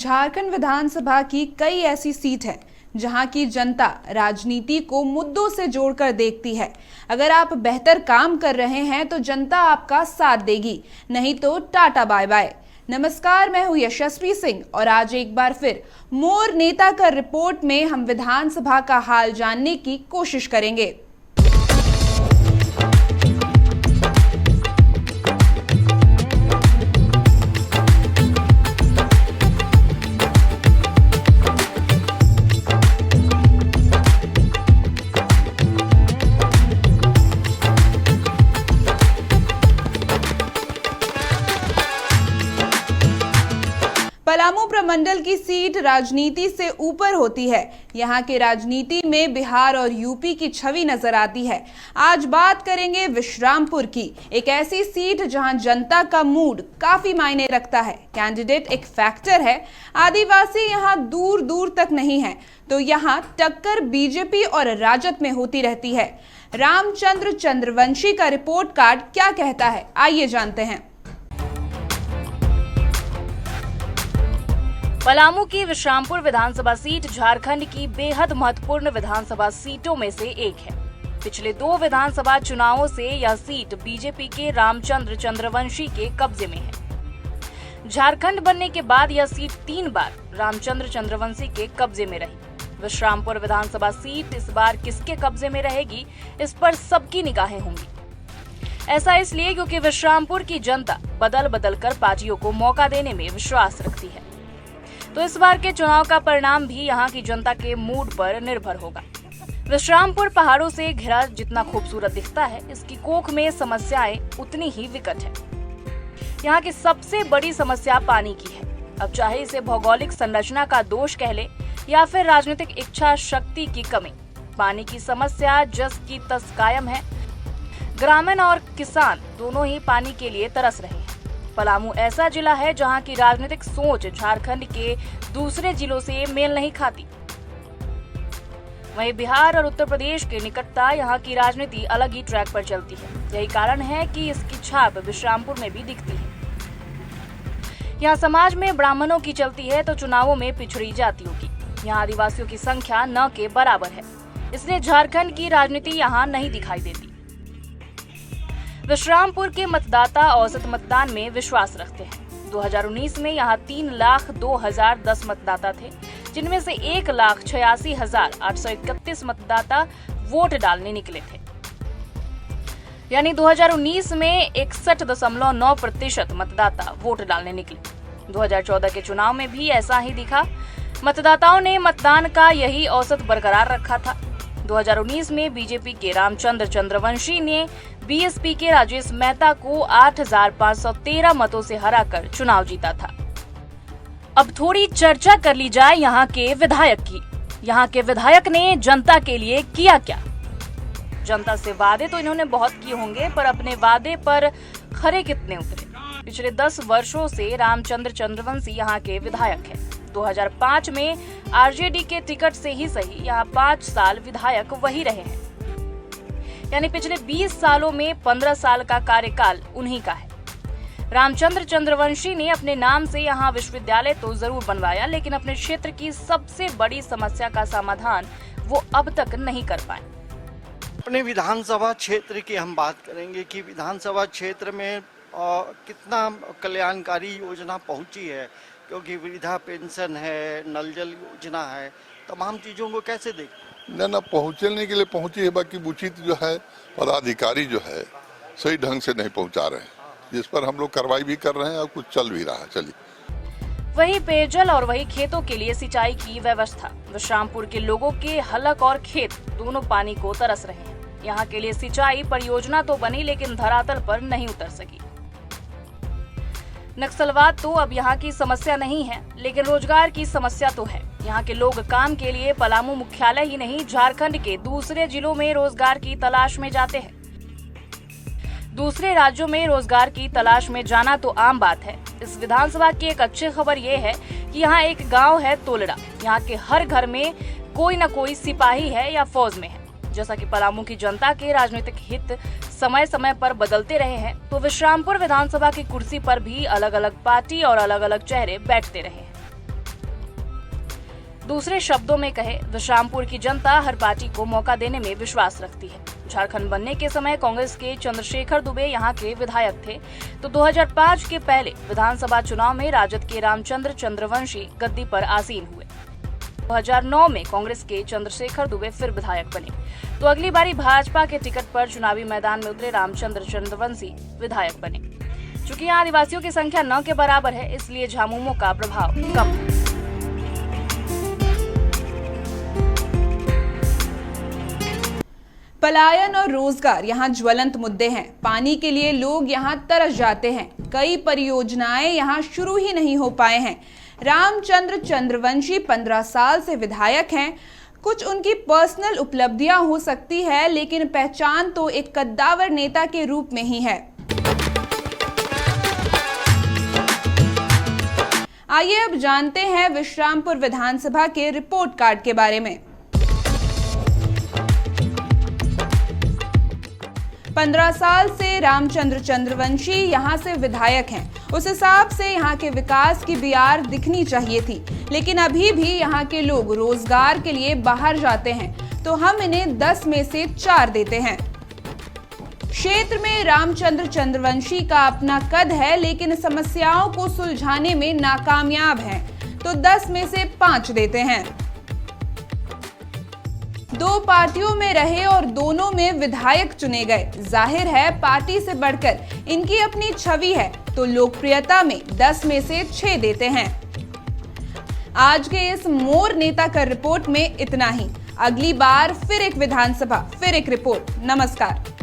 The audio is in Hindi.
झारखंड विधानसभा की कई ऐसी सीट है जहां की जनता राजनीति को मुद्दों से जोड़कर देखती है। अगर आप बेहतर काम कर रहे हैं तो जनता आपका साथ देगी, नहीं तो टाटा बाय बाय। नमस्कार, मैं हूं यशस्वी सिंह और आज एक बार फिर मोर नेता का रिपोर्ट में हम विधानसभा का हाल जानने की कोशिश करेंगे। पलामू प्रमंडल की सीट राजनीति से ऊपर होती है। यहाँ के राजनीति में बिहार और यूपी की छवि नजर आती है। आज बात करेंगे विश्रामपुर की, एक ऐसी सीट जहां जनता का मूड काफी मायने रखता है। कैंडिडेट एक फैक्टर है। आदिवासी यहाँ दूर दूर तक नहीं है, तो यहाँ टक्कर बीजेपी और राजद में होती रहती है। रामचंद्र चंद्रवंशी का रिपोर्ट कार्ड क्या कहता है, आइए जानते हैं। पलामू की विश्रामपुर विधानसभा सीट झारखंड की बेहद महत्वपूर्ण विधानसभा सीटों में से एक है। पिछले 2 विधानसभा चुनावों से यह सीट बीजेपी के रामचंद्र चंद्रवंशी के कब्जे में है। झारखंड बनने के बाद यह सीट 3 बार रामचंद्र चंद्रवंशी के कब्जे में रही। विश्रामपुर विधानसभा सीट इस बार किसके कब्जे में रहेगी, इस पर सबकी निगाहें होंगी। ऐसा इसलिए क्योंकि विश्रामपुर की जनता बदल बदल कर पार्टियों को मौका देने में विश्वास रखती है। तो इस बार के चुनाव का परिणाम भी यहाँ की जनता के मूड पर निर्भर होगा। विश्रामपुर पहाड़ों से घिरा जितना खूबसूरत दिखता है, इसकी कोख में समस्याएं उतनी ही विकट है। यहाँ की सबसे बड़ी समस्या पानी की है। अब चाहे इसे भौगोलिक संरचना का दोष कह ले या फिर राजनीतिक इच्छा शक्ति की कमी, पानी की समस्या जस की तस कायम है। ग्रामीण और किसान दोनों ही पानी के लिए तरस रहे हैं। पलामू ऐसा जिला है जहां की राजनीतिक सोच झारखंड के दूसरे जिलों से मेल नहीं खाती। वहीं बिहार और उत्तर प्रदेश के निकटता यहां की राजनीति अलग ही ट्रैक पर चलती है। यही कारण है कि इसकी छाप विश्रामपुर में भी दिखती है। यहां समाज में ब्राह्मणों की चलती है तो चुनावों में पिछड़ी जातियों की। यहां आदिवासियों की संख्या न के बराबर है, इसलिए झारखंड की राजनीति यहां नहीं दिखाई देती। विश्रामपुर के मतदाता औसत मतदान में विश्वास रखते हैं। 2019 में यहाँ 3,02,010 मतदाता थे, जिनमें से 1,86,831 मतदाता वोट डालने निकले थे। यानी 2019 में 61.9% मतदाता वोट डालने निकले। 2014 के चुनाव में भी ऐसा ही दिखा। मतदाताओं ने मतदान का यही औसत बरकरार रखा था। 2019 में बीजेपी के रामचंद्र चंद्रवंशी ने बीएसपी के राजेश मेहता को 8,513 मतों से हराकर चुनाव जीता था। अब थोड़ी चर्चा कर ली जाए यहाँ के विधायक की। यहाँ के विधायक ने जनता के लिए किया क्या? जनता से वादे तो इन्होंने बहुत किए होंगे, पर अपने वादे पर खरे कितने उतरे? पिछले 10 वर्षों से रामचंद्र चंद्रवंशी यहाँ के विधायक है। 2005 में आरजेडी के टिकट से ही सही यहाँ 5 साल विधायक वही रहे हैं। यानी पिछले 20 सालों में 15 साल का कार्यकाल उन्हीं का है। रामचंद्र चंद्रवंशी ने अपने नाम से यहाँ विश्वविद्यालय तो जरूर बनवाया, लेकिन अपने क्षेत्र की सबसे बड़ी समस्या का समाधान वो अब तक नहीं कर पाए। अपने विधानसभा क्षेत्र की हम बात करेंगे कि विधानसभा क्षेत्र में कितना कल्याणकारी योजना पहुंची है, क्योंकि वृद्धा पेंशन है, नल जल योजना है, तमाम चीजों को कैसे देखते? न पहुंचने के लिए पहुंची है, बाकी उचित जो है पदाधिकारी जो है सही ढंग से नहीं पहुंचा रहे हैं, जिस पर हम लोग कार्रवाई भी कर रहे हैं और कुछ चल भी रहा है। चलिए, वही पेयजल और वही खेतों के लिए सिंचाई की व्यवस्था। विश्रामपुर के लोगों के हलक और खेत दोनों पानी को तरस रहे हैं। यहाँ के लिए सिंचाई परियोजना तो बनी, लेकिन धरातल पर नहीं उतर सकी। नक्सलवाद तो अब यहाँ की समस्या नहीं है, लेकिन रोजगार की समस्या तो है। यहाँ के लोग काम के लिए पलामू मुख्यालय ही नहीं, झारखंड के दूसरे जिलों में रोजगार की तलाश में जाते हैं। दूसरे राज्यों में रोजगार की तलाश में जाना तो आम बात है। इस विधानसभा की एक अच्छी खबर ये है कि यहाँ एक गांव है तोलड़ा। यहाँ के हर घर में कोई न कोई सिपाही है या फौज में है। जैसा कि पलामू की जनता के राजनीतिक हित समय समय पर बदलते रहे हैं, तो विश्रामपुर विधानसभा की कुर्सी पर भी अलग अलग पार्टी और अलग अलग चेहरे बैठते रहे हैं। दूसरे शब्दों में कहे, विश्रामपुर की जनता हर पार्टी को मौका देने में विश्वास रखती है। झारखंड बनने के समय कांग्रेस के चंद्रशेखर दुबे यहाँ के विधायक थे, तो 2005 के पहले विधानसभा चुनाव में राजद के रामचंद्र चंद्रवंशी गद्दी पर आसीन हुए। 2009 में कांग्रेस के चंद्रशेखर दुबे फिर विधायक बने, तो अगली बारी भाजपा के टिकट पर चुनावी मैदान में उतरे रामचंद्र चंद्रवंशी विधायक बने। चूंकि यहाँ आदिवासियों की संख्या 9 के बराबर है, इसलिए झामुमो का प्रभाव कम है। पलायन और रोजगार यहाँ ज्वलंत मुद्दे हैं। पानी के लिए लोग यहाँ तरस जाते हैं। कई परियोजनाएं यहाँ शुरू ही नहीं हो पाए हैं। रामचंद्र चंद्रवंशी 15 साल से विधायक हैं। कुछ उनकी पर्सनल उपलब्धियां हो सकती है, लेकिन पहचान तो एक कद्दावर नेता के रूप में ही है। आइए अब जानते हैं विश्रामपुर विधानसभा के रिपोर्ट कार्ड के बारे में। 15 साल से रामचंद्र चंद्रवंशी यहाँ से विधायक हैं। उस हिसाब से यहाँ के विकास की बियार दिखनी चाहिए थी, लेकिन अभी भी यहाँ के लोग रोजगार के लिए बाहर जाते हैं, तो हम इन्हें 10 में से 4 देते हैं। क्षेत्र में रामचंद्र चंद्रवंशी का अपना कद है, लेकिन समस्याओं को सुलझाने में नाकामयाब हैं, तो 10 में से 5 देते हैं। 2 पार्टियों में रहे और दोनों में विधायक चुने गए। जाहिर है पार्टी से बढ़कर इनकी अपनी छवि है, तो लोकप्रियता में 10 में से 6 देते हैं। आज के इस मोर नेता का रिपोर्ट में इतना ही। अगली बार फिर एक विधानसभा, फिर एक रिपोर्ट। नमस्कार।